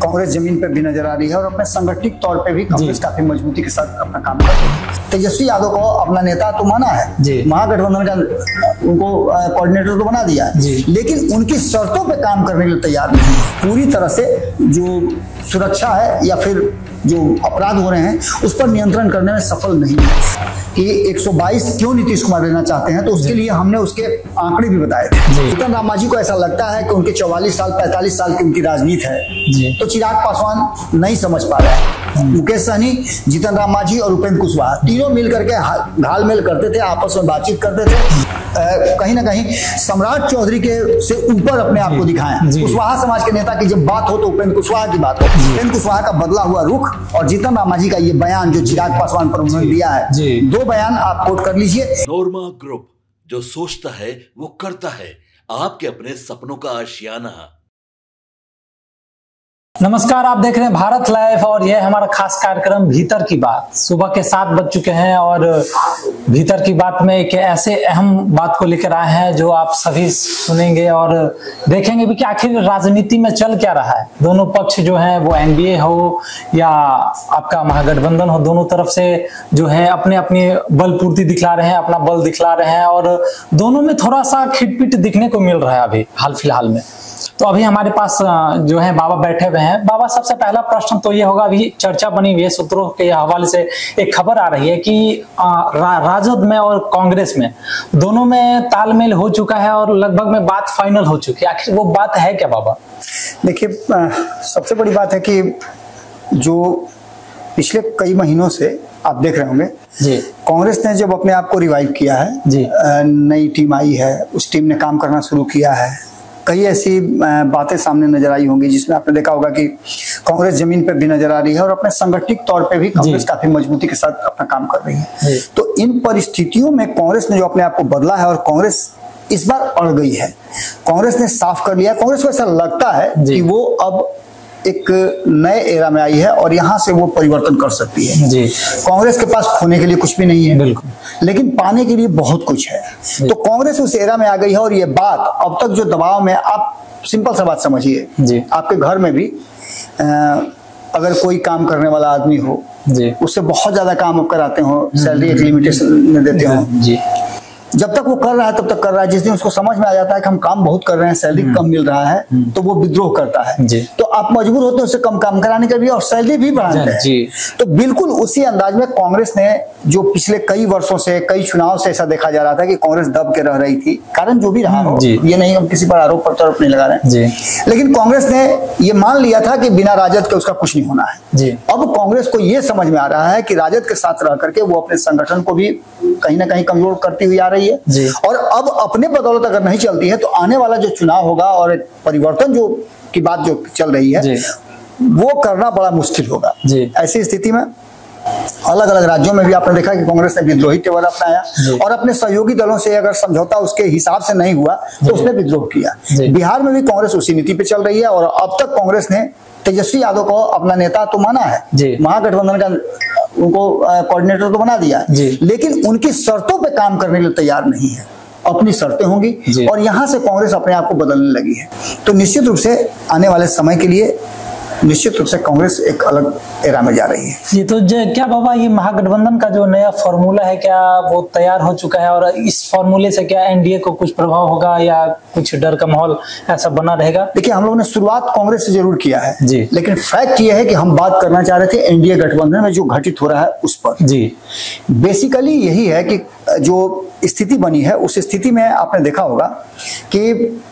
कांग्रेस जमीन पे भी नजर आ रही है और अपने संगठित तौर पे भी कांग्रेस काफी मजबूती के साथ अपना काम कर रही है। तेजस्वी यादव को अपना नेता तो माना है, महागठबंधन का उनको कोऑर्डिनेटर तो बना दिया है, लेकिन उनकी शर्तों पे काम करने के लिए तैयार नहीं है। पूरी तरह से जो सुरक्षा है या फिर जो अपराध हो रहे हैं उस पर नियंत्रण करने में सफल नहीं है। कि 122 क्यों नीतीश कुमार लेना चाहते हैं, तो उसके लिए हमने उसके आंकड़े भी बताए थे। जीतन राम मांझी को ऐसा लगता है कि उनके 44 साल 45 साल की उनकी राजनीति है, तो चिराग पासवान नहीं समझ पा रहे हैं। मुकेश सहनी, जीतन राम मांझी और उपेंद्र कुशवाहा तीनों मिल करके घालमेल करते थे, आपस में बातचीत करते थे, कहीं ना कहीं सम्राट चौधरी के से ऊपर अपने आप को दिखाएं। कुशवाहा समाज के नेता की जब बात हो तो उपेंद्र कुशवाहा की बात हो। उपेंद्र कुशवाहा का बदला हुआ रुख और जीतन राम मांझी का ये बयान जो चिराग पासवान पर उन्होंने दिया है, दो बयान आप कोट कर लीजिए। नोरमा ग्रुप, जो सोचता है वो करता है, आपके अपने सपनों का आशियाना। नमस्कार, आप देख रहे हैं भारत लाइव और यह हमारा खास कार्यक्रम भीतर की बात। सुबह के 7 बज चुके हैं और भीतर की बात में एक ऐसे अहम बात को लेकर आए हैं जो आप सभी सुनेंगे और देखेंगे भी कि आखिर राजनीति में चल क्या रहा है। दोनों पक्ष जो है वो एनडीए हो या आपका महागठबंधन हो, दोनों तरफ से जो है अपने अपनी बल पूर्ति दिखला रहे हैं, अपना बल दिखला रहे हैं और दोनों में थोड़ा सा खिटपिट दिखने को मिल रहा है अभी हाल फिलहाल में। तो अभी हमारे पास जो है बाबा बैठे हुए हैं। बाबा, सबसे पहला प्रश्न तो ये होगा, अभी चर्चा बनी हुई है, सूत्रों के हवाले से एक खबर आ रही है कि राजद में और कांग्रेस में दोनों में तालमेल हो चुका है और लगभग में बात फाइनल हो चुकी है। आखिर वो बात है क्या बाबा? देखिए, सबसे बड़ी बात है कि जो पिछले कई महीनों से आप देख रहे होंगे कांग्रेस ने जब अपने आप को रिवाइव किया है, नई टीम आई है, उस टीम ने काम करना शुरू किया है, कई ऐसी बातें सामने नजर आई होंगी जिसमें आपने देखा होगा कि कांग्रेस जमीन पे भी नजर आ रही है और अपने संगठित तौर पे भी कांग्रेस काफी मजबूती के साथ अपना काम कर रही है। तो इन परिस्थितियों में कांग्रेस ने जो अपने आप को बदला है और कांग्रेस इस बार अड़ गई है। कांग्रेस ने साफ कर लिया, कांग्रेस को ऐसा लगता है कि वो अब एक नए एरा में आई है और यहाँ से वो परिवर्तन कर सकती है। कांग्रेस के पास खोने के लिए कुछ भी नहीं है, बिल्कुल, लेकिन पाने के लिए बहुत कुछ है। तो कांग्रेस उस एरा में आ गई है और ये बात अब तक जो दबाव में, आप सिंपल सा बात समझिए, आपके घर में भी अगर कोई काम करने वाला आदमी हो, उससे बहुत ज्यादा काम आप कराते हो, सैलरी एक लिमिटेशन में देते हो, जब तक वो कर रहा है तब तक कर रहा है। जिस दिन उसको समझ में आ जाता है कि हम काम बहुत कर रहे हैं, सैलरी कम मिल रहा है, तो वो विद्रोह करता है। तो आप मजबूर होते हैं उससे कम काम कराने के लिए और सैलरी भी बढ़ाते हैं। तो बिल्कुल उसी अंदाज में कांग्रेस ने, जो पिछले कई वर्षों से, कई चुनाव से ऐसा देखा जा रहा था कि कांग्रेस दब के रह रही थी, कारण जो भी रहा हो, ये नहीं हम किसी पर आरोप प्रत्यारोप नहीं लगा रहे हैं, लेकिन कांग्रेस ने ये मान लिया था कि बिना राजद के उसका कुछ नहीं होना है। अब कांग्रेस को ये समझ में आ रहा है कि राजद के साथ रह करके वो अपने संगठन को भी कहीं ना कहीं कमजोर करती हुई आ रही है और अब अपने बदौलत अगर नहीं चलती है तो आने वाला जो चुनाव होगा और परिवर्तन जो की बात जो चल रही है वो करना बड़ा मुश्किल होगा। ऐसी स्थिति में अलग अलग राज्यों में भी आपने देखा कि कांग्रेस ने विद्रोही तेवर अपनाया और अपने सहयोगी दलों से अगर समझौता उसके हिसाब से नहीं हुआ तो उसने विद्रोह किया। बिहार में भी कांग्रेस उसी नीति पे चल रही है और अब तक कांग्रेस ने तेजस्वी यादव को अपना नेता तो माना है, महागठबंधन का उनको कोऑर्डिनेटर तो बना दिया, लेकिन उनकी शर्तों पे काम करने के लिए तैयार नहीं है। अपनी शर्तें होंगी और यहां से कांग्रेस अपने आप को बदलने लगी है। तो निश्चित रूप से आने वाले समय के लिए निश्चित रूप से कांग्रेस एक अलग एरा में जा रही है। ये तो क्या बाबा, ये महागठबंधन का जो नया फॉर्मूला है क्या वो तैयार हो चुका है और इस फॉर्मूले से क्या एनडीए को कुछ प्रभाव होगा या कुछ डर का माहौल ऐसा बना रहेगा? देखिए, हम लोगों ने शुरुआत कांग्रेस से जरूर किया है, लेकिन फैक्ट ये है कि हम बात करना चाह रहे थे एनडीए गठबंधन में जो घटित हो रहा है उस पर। बेसिकली यही है कि जो स्थिति बनी है उस स्थिति में आपने देखा होगा कि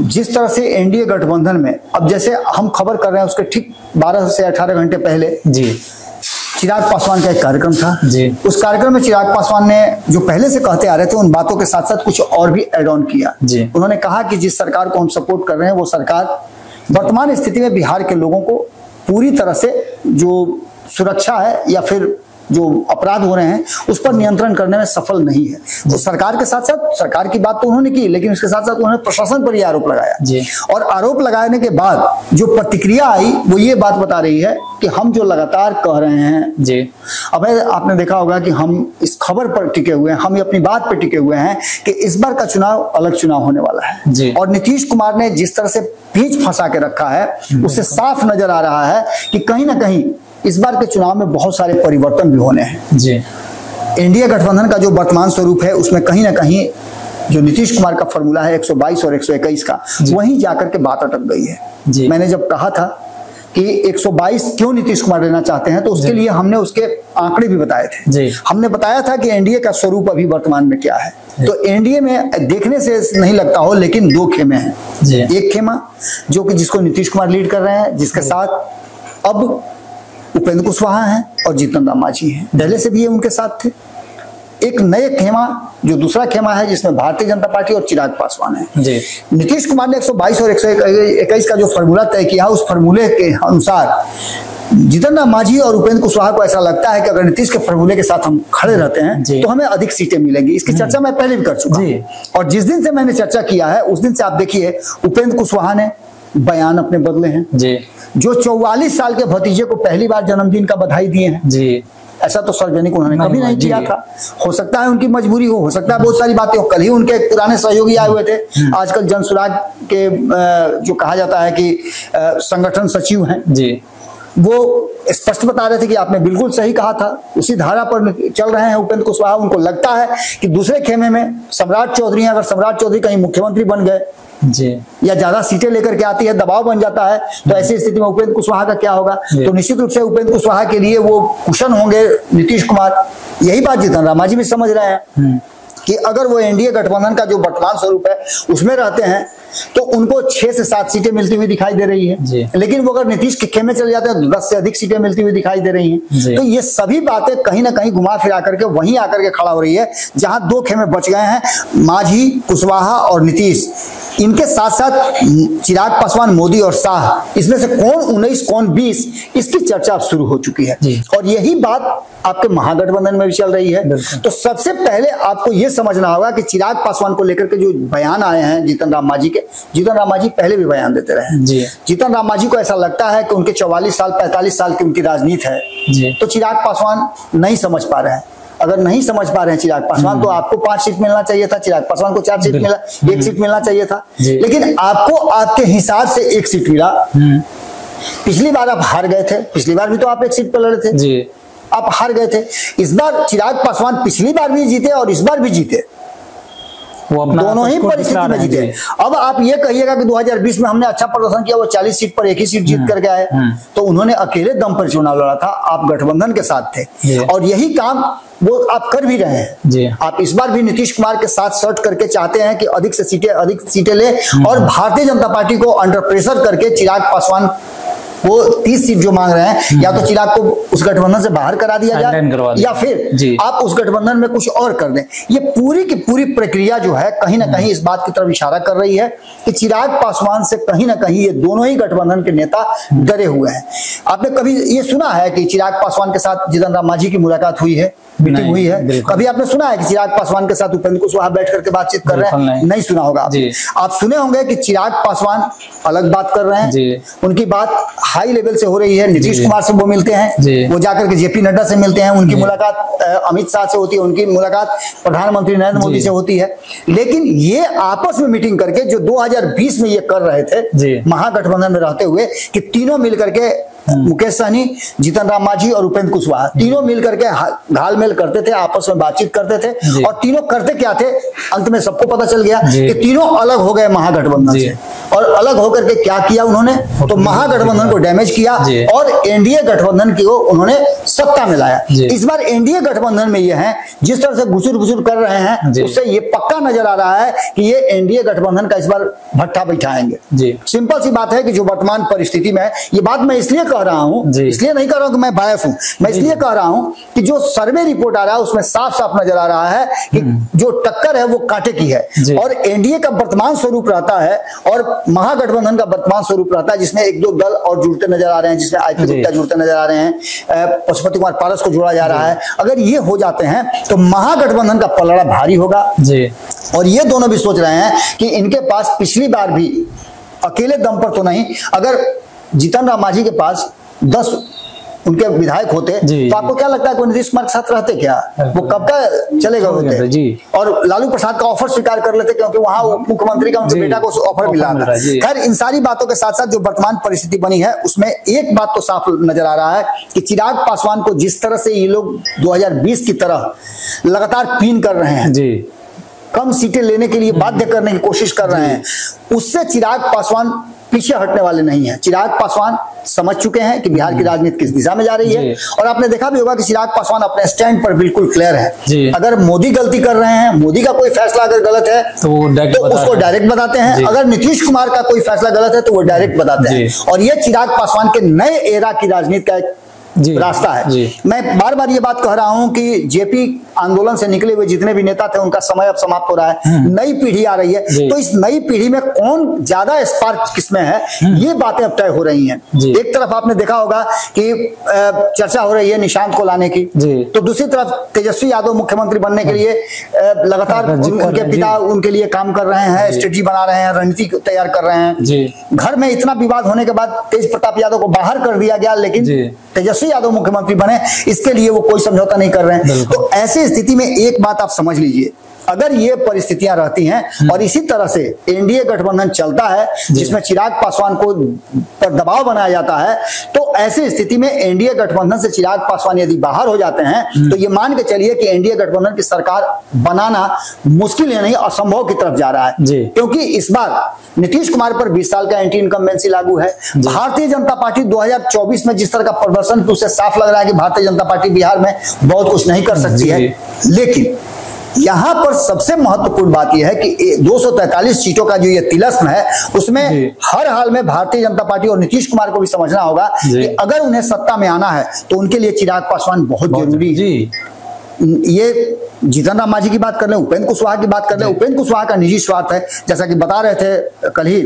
जिस तरह से एनडीए गठबंधन में, अब जैसे हम खबर कर रहे हैं उसके ठीक 12 से 18 घंटे पहले चिराग पासवान का एक कार्यक्रम था। उस कार्यक्रम में चिराग पासवान ने जो पहले से कहते आ रहे थे उन बातों के साथ साथ कुछ और भी एड ऑन किया। उन्होंने कहा कि जिस सरकार को हम सपोर्ट कर रहे हैं वो सरकार वर्तमान स्थिति में बिहार के लोगों को पूरी तरह से जो सुरक्षा है या फिर जो अपराध हो रहे हैं उस पर नियंत्रण करने में सफल नहीं है। तो सरकार के साथ साथ, सरकार की बात तो उन्होंने की, लेकिन उसके साथ साथ उन्होंने प्रशासन पर यह आरोप लगाया और आरोप लगाने के बाद जो प्रतिक्रिया आई वो ये बात बता रही है कि हम जो लगातार कह रहे हैं जी, अब आपने देखा होगा कि हम इस खबर पर टिके हुए हैं, हम अपनी बात पर टिके हुए हैं कि इस बार का चुनाव अलग चुनाव होने वाला है जी। और नीतीश कुमार ने जिस तरह से बीच फंसा के रखा है उससे साफ नजर आ रहा है कि कहीं ना कहीं इस बार के चुनाव में बहुत सारे परिवर्तन भी होने हैं जी। एनडीए गठबंधन का जो वर्तमान स्वरूप है उसमें कहीं ना कहीं जो नीतीश कुमार का फॉर्मूला है 122 और 121 का, वहीं जाकर के बात अटक गई है जी। मैंने जब कहा था कि 122 क्यों नीतीश कुमार लेना चाहते हैं तो उसके लिए हमने उसके आंकड़े भी बताए थे जी। हमने बताया था कि एनडीए का स्वरूप अभी वर्तमान में क्या है। तो एनडीए में देखने से नहीं लगता हो, लेकिन दो खेमे हैं। एक खेमा जो कि जिसको नीतीश कुमार लीड कर रहे हैं, जिसके साथ अब उपेंद्र कुशवाहा हैं और जीतन राम मांझी हैं, पहले से भी ये उनके साथ थे। एक नए खेमा जो दूसरा खेमा है जिसमें भारतीय जनता पार्टी और चिराग पासवान है जी। नीतीश कुमार ने 122 और 121 का जो फॉर्मूला तय किया, उस फॉर्मूले के अनुसार जीतन राम मांझी और उपेंद्र कुशवाहा को ऐसा लगता है कि अगर नीतीश के फॉर्मूले के साथ हम खड़े रहते हैं तो हमें अधिक सीटें मिलेंगी। इसकी चर्चा मैं पहले भी कर चुका हूं और जिस दिन से मैंने चर्चा किया है उस दिन से आप देखिए उपेंद्र कुशवाहा ने बयान अपने बदले हैं जी। जो 44 साल के भतीजे को पहली बार जन्मदिन का बधाई दिए हैं जी, ऐसा तो सार्वजनिक उन्होंने कभी नहीं किया था। हो सकता है उनकी मजबूरी हो सकता है बहुत सारी बातें हो। कल ही उनके पुराने सहयोगी आए हुए थे, आजकल जनसुराग के जो कहा जाता है कि संगठन सचिव हैं जी, वो स्पष्ट बता रहे थे कि आपने बिल्कुल सही कहा था, उसी धारा पर चल रहे हैं उपेंद्र कुशवाहा। उनको लगता है कि दूसरे खेमे में सम्राट चौधरी, अगर सम्राट चौधरी कहीं मुख्यमंत्री बन गए जी या ज्यादा सीटें लेकर के आती है, दबाव बन जाता है, तो ऐसी स्थिति में उपेंद्र कुशवाहा का क्या होगा। तो निश्चित रूप से उपेंद्र कुशवाहा के लिए वो कुशन होंगे नीतीश कुमार। यही बात जीतन राम मांझी भी समझ रहे हैं कि अगर वो एनडीए गठबंधन का जो वर्तमान स्वरूप है उसमें रहते हैं तो उनको 6 से 7 सीटें मिलती हुई दिखाई दे रही है, लेकिन वो अगर नीतीश के खेमे चले जाते हैं तो 10 से अधिक सीटें मिलती हुई दिखाई दे रही हैं। तो ये सभी बातें कहीं ना कहीं घुमा फिरा करके वहीं आकर के खड़ा हो रही है जहां 2 खेमे बच गए हैं, मांझी, कुशवाहा और नीतीश। इनके साथ साथ चिराग पासवान, मोदी और शाह, इसमें से कौन 19 कौन 20, इसकी चर्चा अब शुरू हो चुकी है और यही बात आपके महागठबंधन में भी चल रही है। तो सबसे पहले आपको यह समझना होगा कि चिराग पासवान को लेकर के जो बयान आए हैं जीतन राम मांझी के, जीतन राम मांझी पहले भी बयान देते रहे हैं। जीतन राम मांझी को ऐसा लगता है कि उनके 44 साल 45 साल की उनकी राजनीति है, तो चिराग पासवान नहीं समझ पा रहे हैं। अगर नहीं समझ पा रहे हैं चिराग पासवान तो आपको 5 सीट मिलना चाहिए था, चिराग पासवान को 4 सीट मिला, 1 सीट मिलना चाहिए था, लेकिन आपको आपके हिसाब से 1 सीट मिला। पिछली बार आप हार गए थे, पिछली बार भी तो आप 1 सीट पर लड़े थे, आप हार गए थे। इस बार चिराग पासवान पिछली बार भी जीते और इस बार भी जीते, वो दोनों ही परिस्थिति में जीते। अब आप ये कहिएगा कि 2020 में हमने अच्छा प्रदर्शन किया, वो 40 सीट पर 1 ही सीट जीत करके आए, तो उन्होंने अकेले दम पर चुनाव लड़ा था, आप गठबंधन के साथ थे और यही काम वो आप कर भी रहे हैं। आप इस बार भी नीतीश कुमार के साथ सर्ट करके चाहते हैं कि अधिक सीटें ले और भारतीय जनता पार्टी को अंडर प्रेशर करके चिराग पासवान वो 30 सीट जो मांग रहे हैं, या तो चिराग को उस गठबंधन से बाहर करा दिया जाए या फिर आप उस गठबंधन में कुछ और कर दें। ये पूरी की पूरी प्रक्रिया जो है कहीं ना कहीं इस बात की तरफ इशारा कर रही है कि चिराग पासवान से कहीं ना कहीं ये दोनों ही गठबंधन के नेता डरे हुए हैं। आपने कभी ये सुना है कि चिराग पासवान के साथ जीतन राम मांझी की मुलाकात हुई है, मीटिंग हुई है? कभी आपने सुना है कि चिराग पासवान के साथ उपेंद्र कुशवाहा बैठ करके बातचीत कर रहे हैं? नहीं सुना होगा। आप सुने होंगे कि चिराग पासवान अलग बात कर रहे हैं, उनकी बात हाई लेवल से हो रही है, नीतीश कुमार से वो मिलते हैं, वो जाकर के जेपी नड्डा से मिलते हैं, उनकी मुलाकात अमित शाह से होती है, उनकी मुलाकात प्रधानमंत्री नरेंद्र मोदी से होती है। लेकिन ये आपस में मीटिंग करके जो 2020 में ये कर रहे थे महागठबंधन में रहते हुए कि तीनों मिलकर के मुकेश सहनी, जीतन राम मांझी और उपेंद्र कुशवाहा तीनों मिलकर के घालमेल करते थे, आपस में बातचीत करते थे और तीनों करते क्या थे, अंत में सबको पता चल गया कि तीनों अलग हो गए महागठबंधन से। और अलग होकर के क्या किया उन्होंने, तो महागठबंधन को डैमेज किया और एनडीए गठबंधन की उन्होंने सत्ता में लाया। इस बार एनडीए गठबंधन में ये है जिस तरह से घुसुर कर रहे हैं, उससे ये पक्का नजर आ रहा है कि ये एनडीए गठबंधन का इस बार भट्ठा बैठाएंगे। सिंपल सी बात है कि जो वर्तमान परिस्थिति में है, ये बात मैं इसलिए कह रहा हूं, इसलिए नहीं कह रहा हूं कि मैं बायस हूं, मैं इसलिए कह रहा हूं कि जो सर्वे रिपोर्ट रिपोर्ट आ रहा है उसमें साफ साफ नजर आ रहा है कि जो टक्कर है वो कांटे की है और एनडीए का वर्तमान स्वरूप रहता है और महागठबंधन का वर्तमान स्वरूप रहता है जिसमें एक दो दल और जुड़ते नजर आ रहे हैं, जिसमें आईपी गुप्ता जुड़ते नजर आ रहे हैं, पशुपति कुमार पारस को जोड़ा जा रहा है। अगर ये हो जाते हैं तो महागठबंधन का पलड़ा भारी होगा और ये दोनों भी सोच रहे हैं कि इनके पास पिछली बार भी अकेले दम पर तो नहीं, अगर जीतन राम मांझी के पास 10 उनके विधायक होते तो आपको क्या लगता है कि नीतीश कुमार के साथ रहते क्या? वो कब का चले गए होते और लालू प्रसाद का ऑफर स्वीकार कर लेते क्योंकि वहां मुख्यमंत्री का उनके बेटा को ऑफर मिला था। खैर इन सारी बातों के साथ साथ जो वर्तमान परिस्थिति बनी है उसमें एक बात तो साफ नजर आ रहा है कि चिराग पासवान को जिस तरह से ये लोग 2020 की तरह लगातार पीन कर रहे हैं, कम सीटें लेने के लिए बाध्य करने की कोशिश कर रहे हैं, उससे चिराग पासवान पीछे हटने वाले नहीं हैं। चिराग पासवान समझ चुके हैं कि बिहार की राजनीति किस दिशा में जा रही है और आपने देखा भी होगा कि चिराग पासवान अपने स्टैंड पर बिल्कुल क्लियर है। अगर मोदी गलती कर रहे हैं, मोदी का कोई फैसला अगर गलत है तो उसको डायरेक्ट बताते हैं, अगर नीतीश कुमार का कोई फैसला गलत है तो वो डायरेक्ट बताते हैं और ये चिराग पासवान के नए एरा की राजनीति का एक रास्ता है। मैं बार बार ये बात कह रहा हूं कि जेपी आंदोलन से निकले हुए जितने भी नेता थे उनका समय अब समाप्त हो रहा है, नई पीढ़ी आ रही है, तो इस नई पीढ़ी में कौन ज्यादा स्पार्क किसमें है ये बातें अब तय हो रही हैं। एक तरफ आपने देखा होगा कि चर्चा हो रही है निशांत को लाने की, तो दूसरी तरफ तेजस्वी यादव मुख्यमंत्री बनने के लिए लगातार उनके पिता उनके लिए काम कर रहे हैं, स्ट्रेटजी बना रहे हैं, रणनीति तैयार कर रहे हैं। घर में इतना विवाद होने के बाद तेज प्रताप यादव को बाहर कर दिया गया लेकिन तेजस्वी यादव मुख्यमंत्री बने, इसके लिए वो कोई समझौता नहीं कर रहे हैं। तो ऐसी स्थिति में एक बात आप समझ लीजिए, अगर ये परिस्थितियां रहती हैं और इसी तरह से एनडीए गठबंधन चलता है जिसमें चिराग पासवान को पर दबाव बनाया जाता है, तो ऐसी स्थिति में एनडीए गठबंधन से चिराग पासवान यदि बाहर हो जाते हैं तो ये मान के चलिए कि एनडीए गठबंधन की सरकार बनाना मुश्किल है नहीं असंभव की तरफ जा रहा है, क्योंकि इस बार नीतीश कुमार पर 20 साल का एंटी इनकम्बेंसी लागू है। भारतीय जनता पार्टी 2024 में जिस तरह का प्रदर्शन तो उससे साफ लग रहा है कि भारतीय जनता पार्टी बिहार में बहुत कुछ नहीं कर सकती है, लेकिन यहां पर सबसे महत्वपूर्ण बात यह है कि 243 सीटों का जो ये तिलस्म है उसमें हर हाल में भारतीय जनता पार्टी और नीतीश कुमार को भी समझना होगा कि अगर उन्हें सत्ता में आना है तो उनके लिए चिराग पासवान बहुत जरूरी है। ये जीतन राम मांझी की बात कर ले, उपेंद्र कुशवाहा की बात कर ले, उपेंद्र कुशवाहा का निजी स्वार्थ है, जैसा कि बता रहे थे कल ही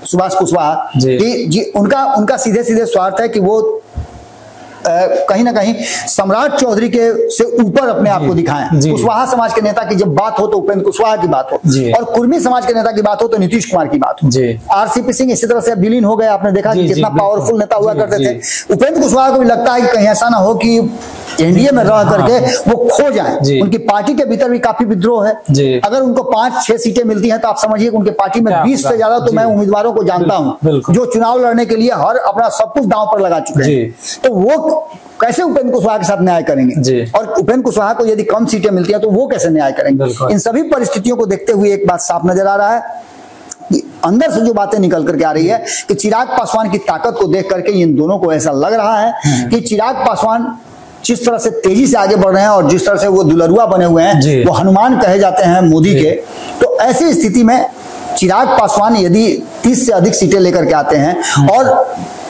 सुभाष कुशवाहा कि उनका सीधे सीधे स्वार्थ है कि वो कहीं ना कहीं सम्राट चौधरी के से ऊपर अपने आप को दिखाएं। कुशवाहा समाज के नेता की जब बात हो तो उपेंद्र कुशवाहा की बात हो और कुर्मी समाज के नेता की बात हो तो नीतीश कुमार की बात हो। आरसीपी सिंह इसी तरह से विलीन हो गए, आपने देखा कि कितना पावरफुल नेता हुआ करते थे। उपेंद्र कुशवाहा को भी लगता है कि कहीं ऐसा ना हो कि एनडीए में रह करके वो खो जाए। उनकी पार्टी के भीतर भी काफी विद्रोह है, अगर उनको 5-6 सीटें मिलती हैं तो आप समझिए कि उनकी पार्टी में 20 से ज्यादा तो मैं उम्मीदवारों को जानता हूं जो चुनाव लड़ने के लिए हर अपना सब कुछ दांव पर लगा चुके हैं, तो वो कैसे उपेंद्र कुशवाहा के साथ न्याय करेंगे और उपेंद्र कुशवाहा को यदि कम सीटें मिलती हैं तो वो कैसे न्याय करेंगे। इन सभी परिस्थितियों को देखते हुए एक बात साफ नजर आ रहा है कि अंदर से जो बातें निकल करके आ रही है कि चिराग पासवान की ताकत को देख करके इन दोनों को ऐसा लग रहा है कि चिराग पासवान जिस तरह से तेजी से आगे बढ़ रहे हैं और जिस तरह से वो दुलरुआ बने हुए हैं, वो हनुमान कहे जाते हैं मोदी के, तो ऐसी स्थिति में चिराग पासवान यदि 30 से अधिक सीटें लेकर के आते हैं और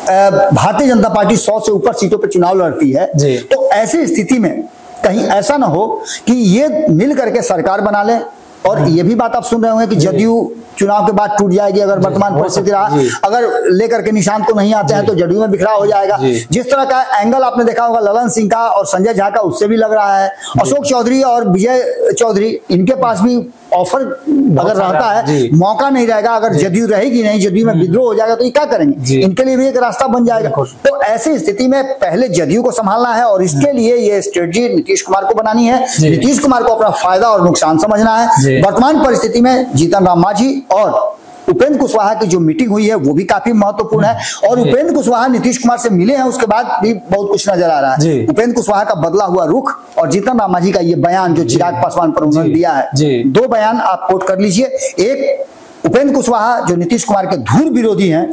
भारतीय जनता पार्टी 100 से ऊपर सीटों पर चुनाव लड़ती है, तो ऐसी स्थिति में कहीं ऐसा ना हो कि ये मिल करके सरकार बना ले। और ये भी बात आप सुन रहे होंगे कि जदयू चुनाव के बाद टूट जाएगी अगर वर्तमान परिस्थिति रहा, अगर लेकर के निशांत को नहीं आते हैं तो जदयू में बिखराव हो जाएगा। जिस तरह का एंगल आपने देखा होगा ललन सिंह का और संजय झा का, उससे भी लग रहा है। अशोक चौधरी और विजय चौधरी, इनके पास भी ऑफर अगर रहता है, मौका नहीं रहेगा, अगर जदयू रहेगी नहीं, जदयू में विद्रोह हो जाएगा तो ये क्या करेंगे, इनके लिए भी एक रास्ता बन जाएगा। तो ऐसी स्थिति में पहले जदयू को संभालना है और इसके लिए ये स्ट्रेटजी नीतीश कुमार को बनानी है। नीतीश कुमार को अपना फायदा और नुकसान समझना है। वर्तमान परिस्थिति में जीतन राम मांझी और उपेंद्र कुशवाहा की जो मीटिंग हुई है वो भी काफी महत्वपूर्ण है और उपेंद्र कुशवाहा नीतीश कुमार से मिले हैं, उसके बाद भी बहुत कुछ नजर आ रहा है। उपेंद्र कुशवाहा का बदला हुआ रुख और जीतन राम मांझी का ये बयान जो चिराग पासवान पर उन्होंने दिया है, 2 बयान आप कोट कर लीजिए। एक, उपेंद्र कुशवाहा जो नीतीश कुमार के धूल विरोधी हैं,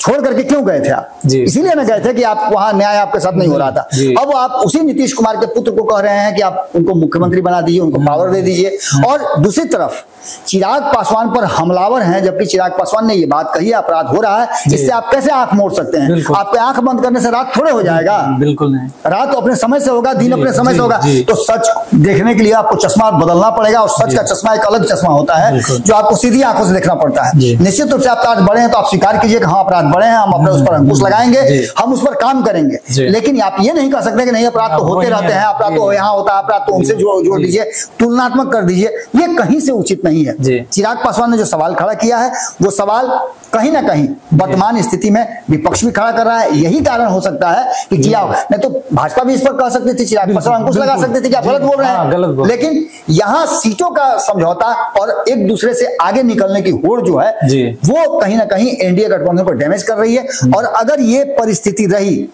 छोड़ करके क्यों गए थे आप? इसीलिए ना गए थे कि आप वहां न्याय आपके साथ नहीं हो रहा था। अब आप उसी नीतीश कुमार के पुत्र को कह रहे हैं कि आप उनको मुख्यमंत्री बना दीजिए, उनको पावर दे दीजिए। और दूसरी तरफ चिराग पासवान पर हमलावर हैं, जबकि चिराग पासवान ने ये बात कही, अपराध हो रहा है, इससे आप कैसे आंख मोड़ सकते हैं? आपके आंख बंद करने से रात थोड़े हो जाएगा, बिल्कुल नहीं। रात तो अपने समय से होगा, दिन अपने समय से होगा। तो सच देखने के लिए आपको चश्मा बदलना पड़ेगा, और सच का चश्मा एक अलग चश्मा होता है जो आपको सीधी आंखों से देखना पड़ता है। निश्चित रूप से आप अपराध बढ़े हैं तो आप स्वीकार कीजिए कि हाँ अपराध बढ़े हैं, हम अपने उस पर अंकुश लगाएंगे, हम उस पर काम करेंगे। लेकिन आप ये नहीं कह सकते कि नहीं अपराध तो होते रहते हैं, अपराध तो यहाँ होता है, अपराध तो उनसे जोड़ दीजिए, तुलनात्मक कर दीजिए, ये कहीं से उचित नहीं है। चिराग पासवान ने जो सवाल खड़ा किया है वो सवाल कहीं ना कहीं वर्तमान स्थिति में विपक्ष भी खड़ा कर रहा है। यही कारण हो सकता है कि किया हो, नहीं तो भाजपा भी इस पर कह सकती थी, चिराग पासवान अंकुश लगा सकते थे कि आप गलत बोल रहे हैं। लेकिन यहाँ सीटों का समझौता और एक दूसरे से आगे निकलने की होड़ जो है वो कहीं ना कहीं एनडीए गठबंधन को डैमेज कर रही है। और अगर ये परिस्थिति रही,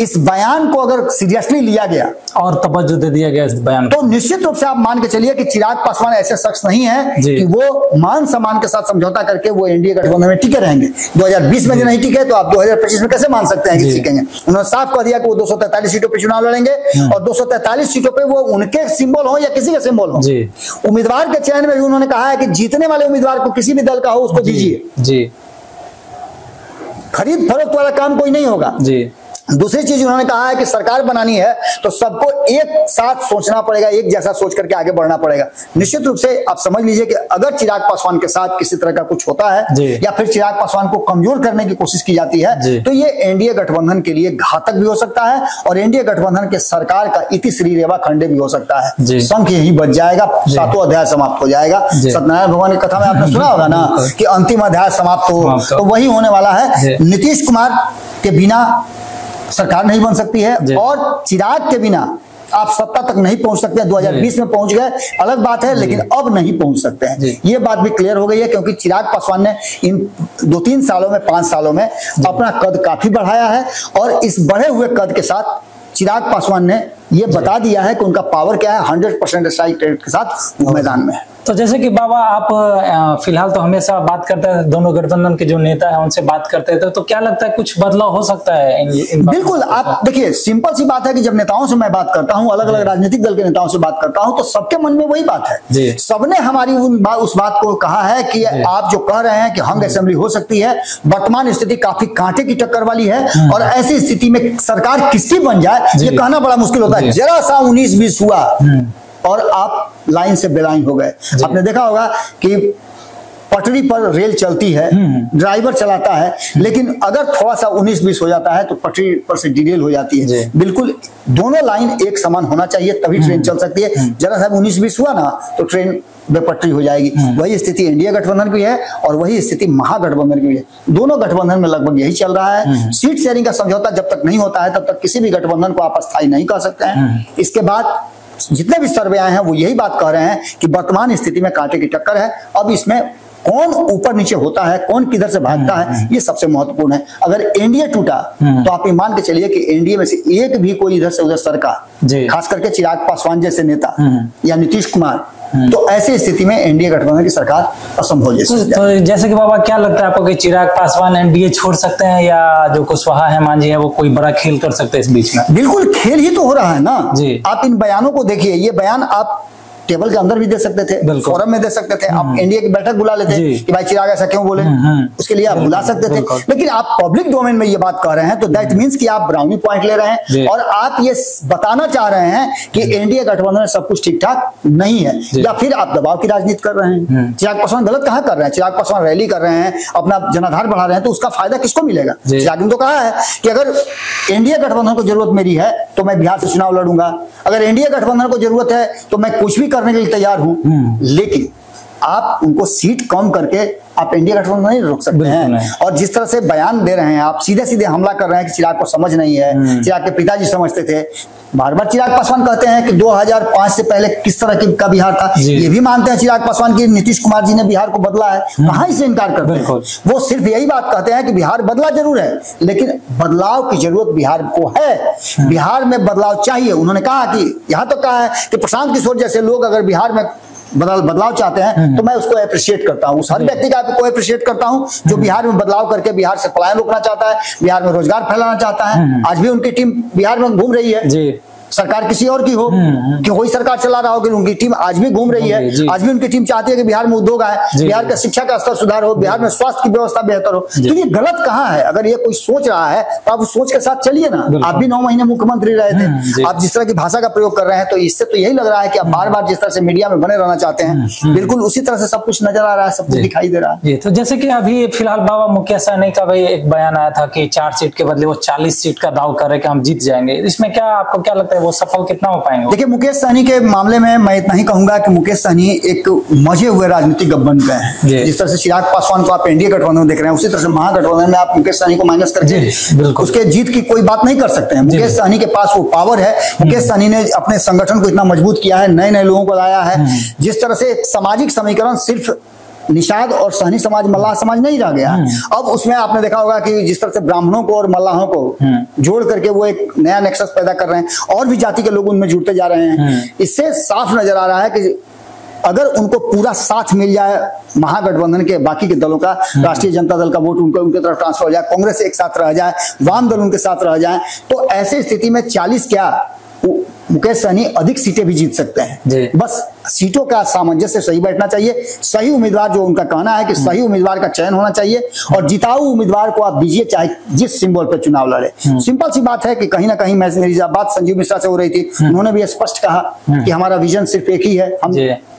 इस बयान को अगर सीरियसली लिया गया और तवज्जो दे दिया गया इस बयान तो निश्चित रूप से आप मान के चलिए कि चिराग पासवान ऐसे शख्स नहीं है कि वो मान सम्मान के साथ समझौता करके वो एनडीए गठबंधन में टिके रहेंगे। 2020 में जो नहीं टिके तो आप 2025 में कैसे मान सकते हैं कि टिकेंगे? उन्होंने साफ कह दिया कि वो 243 सीटों पर चुनाव लड़ेंगे और 243 सीटों पर वो उनके सिंबल हो या किसी के सिंबल हो। उम्मीदवार के चयन में भी उन्होंने कहा है कि जीतने वाले उम्मीदवार को किसी भी दल का हो उसको दीजिए, खरीद फरोख्त वाला काम कोई नहीं होगा। दूसरी चीज उन्होंने कहा है कि सरकार बनानी है तो सबको एक साथ सोचना पड़ेगा, एक जैसा सोच करके आगे बढ़ना पड़ेगा। निश्चित रूप से आप समझ लीजिए कि अगर चिराग पासवान के साथ किसी तरह का कुछ होता है या फिर चिराग पासवान को कमजोर करने की कोशिश की जाती है तो ये एनडीए गठबंधन के लिए घातक भी हो सकता है और एनडीए गठबंधन के सरकार का इति श्री रेवा खंडे भी हो सकता है। संख यही बच जाएगा, 7वां अध्याय समाप्त हो जाएगा। सत्यनारायण भगवान की कथा में आपने सुना होगा ना कि अंतिम अध्याय समाप्त हो, तो वही होने वाला है। नीतीश कुमार के बिना सरकार नहीं बन सकती है और चिराग के बिना आप सत्ता तक नहीं पहुंच सकते हैं। 2020 में पहुंच गए अलग बात है, लेकिन अब नहीं पहुंच सकते हैं। ये बात भी क्लियर हो गई है क्योंकि चिराग पासवान ने इन 2-3 सालों में 5 सालों में अपना कद काफी बढ़ाया है और इस बढ़े हुए कद के साथ चिराग पासवान ने ये बता दिया है कि उनका पावर क्या है। 100% स्ट्राइक रेट के साथ मैदान में है। तो जैसे कि बाबा आप फिलहाल तो हमेशा बात करते हैं, दोनों गठबंधन के जो नेता हैं उनसे बात करते हैं, तो क्या लगता है कुछ बदलाव हो सकता है इन बिल्कुल। आप देखिए सिंपल सी बात है कि जब नेताओं से मैं बात करता हूं, अलग अलग राजनीतिक दल के नेताओं से बात करता हूं, तो सबके मन में वही बात है। सबने हमारी उस बात को कहा है कि आप जो कह रहे हैं कि हंग असेंबली हो सकती है, वर्तमान स्थिति काफी कांटे की टक्कर वाली है और ऐसी स्थिति में सरकार किसकी बन जाए ये कहना बड़ा मुश्किल होता है। जरा सा 19-20 हुआ और आप लाइन से बेलाइन हो गए। आपने देखा होगा कि पटरी पर रेल चलती है, ड्राइवर चलाता है, लेकिन अगर थोड़ा सा 19-20 हो जाता है तो पटरी पर से डिरेल हो जाती है। बिल्कुल दोनों लाइन एक समान होना चाहिए तभी ट्रेन चल सकती है। जरा सा 19-20 हुआ ना तो ट्रेन बेपटरी हो जाएगी। वही स्थिति एनडीए गठबंधन की है और वही स्थिति महागठबंधन की है। दोनों गठबंधन में लगभग यही चल रहा है। सीट शेयरिंग का समझौता जब तक नहीं होता है तब तक किसी भी गठबंधन को आप अस्थायी नहीं कह सकते हैं। इसके बाद जितने भी सर्वे आए हैं वो यही बात कह रहे हैं कि वर्तमान स्थिति में कांटे की टक्कर है। अब इसमें कौन ऊपर नीचे होता है, कौन किधर से भागता है, ये सबसे महत्वपूर्ण है। अगर एनडीए टूटा तो आप ये मान के चलिए कि एनडीए में से एक भी कोई इधर से उधर सरकार, खास करके चिराग पासवान जैसे नेता या नीतीश कुमार, तो ऐसी स्थिति में एनडीए गठबंधन की सरकार असंभव जैसे। तो जैसे कि बाबा क्या लगता है आपको कि चिराग पासवान एनडीए छोड़ सकते हैं या जो कुशवाहा है मांझी है वो कोई बड़ा खेल कर सकते हैं इस बीच में? बिल्कुल खेल ही तो हो रहा है ना। आप इन बयानों को देखिए, ये बयान आप टेबल के अंदर भी दे सकते थे, फोरम में दे सकते थे, आप एनडीए की बैठक बुला लेते कि भाई चिराग ऐसा क्यों बोले, उसके लिए आप बुला सकते थे। लेकिन आप पब्लिक डोमेन में ये बात कर रहे हैं तो दैट मींस कि आप ब्राउनी पॉइंट ले रहे हैं और आप ये बताना चाह रहे हैं कि एनडीए गठबंधन में सब कुछ ठीक ठाक नहीं है, या फिर आप दबाव की राजनीति कर रहे हैं। चिराग पासवान गलत कहाँ कर रहे हैं? चिराग पासवान रैली कर रहे हैं, अपना जनाधार बढ़ा रहे हैं, तो उसका फायदा किसको मिलेगा? चिराग ने तो कहा है कि अगर एनडीए गठबंधन को जरूरत मेरी है तो मैं बिहार से चुनाव लड़ूंगा, अगर एनडीए गठबंधन को जरूरत है तो मैं कुछ भी करने के लिए तैयार हूं। लेकिन आप उनको सीट कम करके आप एनडीए गठबंधन नहीं रोक सकते हैं। और जिस तरह से बयान दे रहे हैं आप, सीधे सीधे हमला कर रहे हैं कि चिराग को समझ नहीं है, चिराग के पिताजी समझते थे। बार बार चिराग पासवान कहते हैं कि 2005 से पहले किस तरह का बिहार था, ये भी मानते हैं चिराग पासवान की नीतीश कुमार जी ने बिहार को बदला है। कहां से इनकार करते हैं? वो सिर्फ यही बात कहते हैं कि बिहार बदला जरूर है लेकिन बदलाव की जरूरत बिहार को है, बिहार में बदलाव चाहिए। उन्होंने कहा कि यहां तो कहा है कि प्रशांत किशोर जैसे लोग अगर बिहार में बदलाव चाहते हैं तो मैं उसको अप्रिशिएट करता हूँ, उस हर व्यक्ति का को अप्रिशिएट करता हूँ जो बिहार में बदलाव करके बिहार से पलायन रोकना चाहता है, बिहार में रोजगार फैलाना चाहता है। आज भी उनकी टीम बिहार में घूम रही है, सरकार किसी और की हो कि कोई सरकार चला रहा हो, कि उनकी टीम आज भी घूम रही है। आज भी उनकी टीम चाहती है कि बिहार में उद्योग आए, बिहार का शिक्षा का स्तर सुधार हो, बिहार में स्वास्थ्य की व्यवस्था बेहतर हो। तो ये गलत कहाँ है? अगर ये कोई सोच रहा है तो आप उस सोच के साथ चलिए ना। आप भी 9 महीने मुख्यमंत्री रहे थे, आप जिस तरह की भाषा का प्रयोग कर रहे हैं तो इससे तो यही लग रहा है कि आप बार बार जिस तरह से मीडिया में बने रहना चाहते हैं, बिल्कुल उसी तरह से सब कुछ नजर आ रहा है, सब कुछ दिखाई दे रहा है। तो जैसे कि अभी फिलहाल बाबा मुकेश सहनी का भाई एक बयान आया था कि 4 सीट के बदले वो 40 सीट का दाव कर रहे कि हम जीत जाएंगे। इसमें क्या आपको क्या लगता है, वो सफल कितना हो पाएंगे? देखिए, मुकेश सहनी के मामले में मैं इतना ही कहूंगा कि मुकेश सहनी एक मजे हुए राजनीतिक बन गए हैं। जिस तरह से चिराग पासवान को आप एनडीए गठबंधन देख रहे हैं, उसी तरह से महागठबंधन में आप मुकेश सहनी को माइनस करके उसके जीत की कोई बात नहीं कर सकते हैं। मुकेश सहनी के पास वो पावर है। मुकेश सहनी ने अपने संगठन को इतना मजबूत किया है, नए नए लोगों को लाया है। जिस तरह से सामाजिक समीकरण सिर्फ निषाद और सहनी समाज, मल्लाह समाज नहीं रह गया। अब उसमें आपने देखा होगा कि जिस तरह से ब्राह्मणों को और मल्लाहों को जोड़ करके वो एक नया नेक्सस पैदा कर रहे हैं और भी जाति के लोग उनमें जुड़ते जा रहे हैं। इससे साफ नजर आ रहा है कि अगर उनको पूरा साथ मिल जाए महागठबंधन के बाकी के दलों का, राष्ट्रीय जनता दल का वोट उनके तरफ ट्रांसफर हो जाए, कांग्रेस एक साथ रह जाए, वाम दल उनके साथ रह जाए, तो ऐसी स्थिति में 40 क्या मुकेश सहनी अधिक सीटें भी जीत सकते हैं। बस सीटों का सामंजस्य सही बैठना चाहिए। सही उम्मीदवार, जो उनका कहना है कि सही उम्मीदवार का चयन होना चाहिए और जिताऊ उम्मीदवार को आप दीजिए, चाहे जिस सिंबल पर चुनाव लड़े। सिंपल सी बात है कि कहीं ना कहीं मेरी बात संजीव मिश्रा से हो रही थी, उन्होंने भी स्पष्ट कहा कि हमारा विजन सिर्फ एक ही है। हम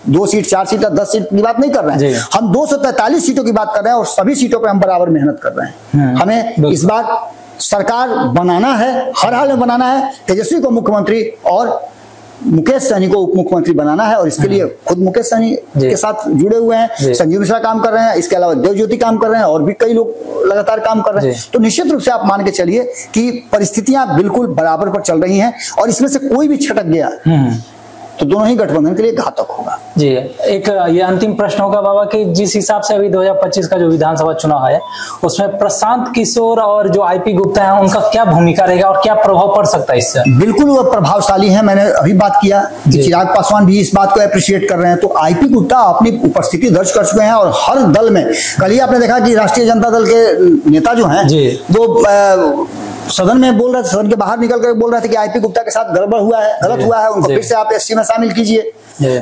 2 सीट, 4 सीट, 10 सीट की बात नहीं कर रहे हैं, हम 243 सीटों की बात कर रहे हैं और सभी सीटों पर हम बराबर मेहनत कर रहे हैं। हमें इस बार सरकार बनाना है, हर हाल में बनाना है। तेजस्वी को मुख्यमंत्री और मुकेश सहनी को उप मुख्यमंत्री बनाना है और इसके लिए खुद मुकेश सहनी के साथ जुड़े हुए हैं। संजीव मिश्रा काम कर रहे हैं, इसके अलावा देवज्योति काम कर रहे हैं और भी कई लोग लगातार काम कर रहे हैं। तो निश्चित रूप से आप मान के चलिए कि परिस्थितियां बिल्कुल बराबर पर चल रही हैं और इसमें से कोई भी छटक गया तो दोनों ही गठबंधन के लिए घातक होगा। जी, एक ये अंतिम प्रश्न होगा बाबा कि जिस हिसाब से अभी 2025 का जो विधानसभा चुनाव है उसमें प्रशांत किशोर और जो आईपी गुप्ता है उनका क्या भूमिका रहेगा और क्या प्रभाव पड़ सकता है इससे? बिल्कुल वो प्रभावशाली है। मैंने अभी बात किया कि चिराग पासवान भी इस बात को अप्रिशिएट कर रहे हैं, तो आईपी गुप्ता अपनी उपस्थिति दर्ज कर चुके हैं और हर दल में। कल ही आपने देखा कि राष्ट्रीय जनता दल के नेता जो हैं वो सदन में बोल रहे थे, सदन के बाहर निकल कर बोल रहे थे कि आईपी गुप्ता के साथ गड़बड़ हुआ है, गलत हुआ है, उनको फिर से आप एससी में शामिल कीजिए,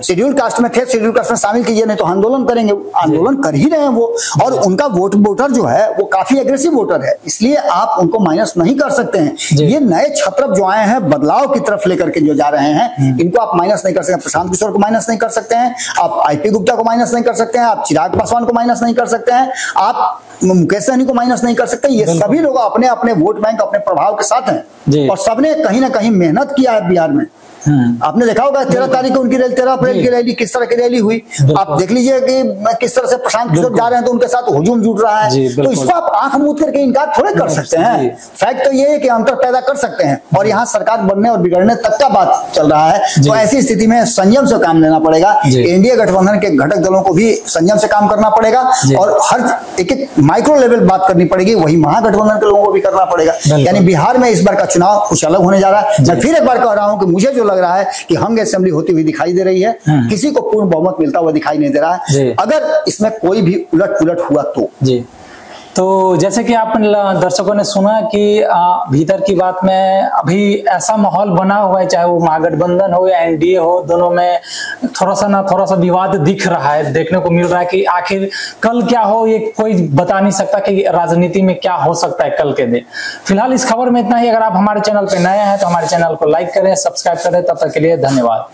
शेड्यूल कास्ट में थे, शेड्यूल कास्ट में शामिल कीजिए, नहीं तो आंदोलन करेंगे। आंदोलन कर ही रहे हैं वो, और उनका वोटर जो है वो काफी एग्रेसिव वोटर है, इसलिए आप उनको माइनस नहीं कर सकते हैं। ये नए छत्रप जो आए हैं बदलाव की तरफ लेकर के जो जा रहे हैं, इनको आप माइनस नहीं कर सकते। प्रशांत किशोर को माइनस नहीं कर सकते हैं, आप आईपी गुप्ता को माइनस नहीं कर सकते हैं, आप चिराग पासवान को माइनस नहीं कर सकते हैं, आप मुकेश सहनी को माइनस नहीं कर सकते। ये सभी लोग अपने अपने वोट बैंक, अपने प्रभाव के साथ हैं और सबने कहीं ना कहीं मेहनत किया है बिहार में। आपने देखा होगा 13 तारीख को उनकी रैली, 13 अप्रैल की रैली, किस तरह की रैली हुई। आप देख लीजिए कि किस तरह से प्रशांत किशोर जा रहे हैं तो उनके साथ हुजूम जुट रहा है। तो इसको आप आंख मूंद करके इनकार थोड़े कर सकते हैं। फैक्ट तो ये है कि अंतर पैदा कर सकते हैं और यहाँ सरकार बनने और बिगड़ने तक का बात चल रहा है। तो ऐसी स्थिति में संयम से काम लेना पड़ेगा। एनडीए गठबंधन के घटक दलों को भी संयम से काम करना पड़ेगा और हर एक माइक्रो लेवल बात करनी पड़ेगी, वही महागठबंधन के लोगों को भी करना पड़ेगा। यानी बिहार में इस बार का चुनाव कुछ अलग होने जा रहा है। मैं फिर एक बार कह रहा हूँ कि मुझे जो लग रहा है कि हंग असेंबली होती हुई दिखाई दे रही है, किसी को पूर्ण बहुमत मिलता हुआ दिखाई नहीं दे रहा है। अगर इसमें कोई भी उलट पुलट हुआ तो जैसे कि आप दर्शकों ने सुना कि भीतर की बात में अभी ऐसा माहौल बना हुआ है, चाहे वो महागठबंधन हो या एनडीए हो, दोनों में थोड़ा सा विवाद दिख रहा है, देखने को मिल रहा है कि आखिर कल क्या हो ये कोई बता नहीं सकता कि राजनीति में क्या हो सकता है कल के दिन। फिलहाल इस खबर में इतना ही। अगर आप हमारे चैनल पर नए हैं तो हमारे चैनल को लाइक करें, सब्सक्राइब करें। तब तक के लिए धन्यवाद।